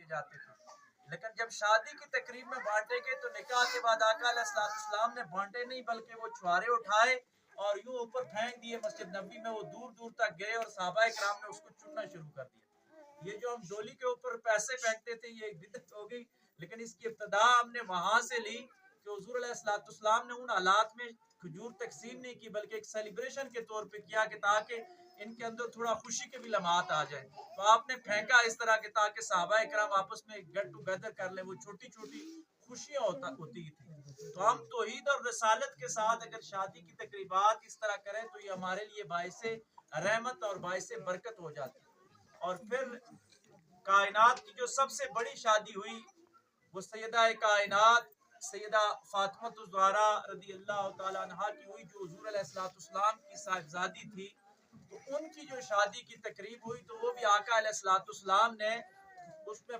جاتے تھے، لیکن جب شادی کی تقریب میں بانٹے گئے تو نکاح کے بعد آقا علیہ السلام نے بانٹے نہیں بلکہ وہ چھوارے اٹھائے اور یوں اوپر پھینک دیے مسجد نبوی میں، وہ دور دور تک گئے اور صحابہ کرام نے اس کو چننا شروع کر دیا۔ یہ جو ہم ڈولی کے اوپر پیسے پھینکتے تھے یہ ایک بدعت ہو گئی، لیکن اس کی ابتدا ہم نے وہاں سے لی کہ حضور علیہ السلام نے ان حالات میں کھجور تقسیم نہیں کی بلکہ ایک سیلیبریشن کے طور پہ کیا کہ تاکہ ان کے اندر تھوڑا خوشی کے بھی لمحات آ جائیں، تو آپ نے پھینکا اس طرح کہ تاکہ صحابہ کرام آپس میں گیٹ ٹوگیدر کر لیں، وہ چھوٹی چھوٹی خوشیاں ہوتی تھی۔ تو ہم توحید اور رسالت کے ساتھ اگر شادی کی تقریبات اس طرح کریں تو یہ ہمارے لیے باعث رحمت اور باعث برکت ہو جاتی ہے۔ اور پھر کائنات کی جو سب سے بڑی شادی ہوئی وہ سیدہ کائنات سیدہ فاطمہ الزہرا رضی اللہ تعالیٰ عنہا کی ہوئی، جو حضور علیہ السلام کی صاحبزادی تھی۔ تو ان کی جو شادی کی تقریب ہوئی تو وہ بھی آقا علیہ السلام نے اس میں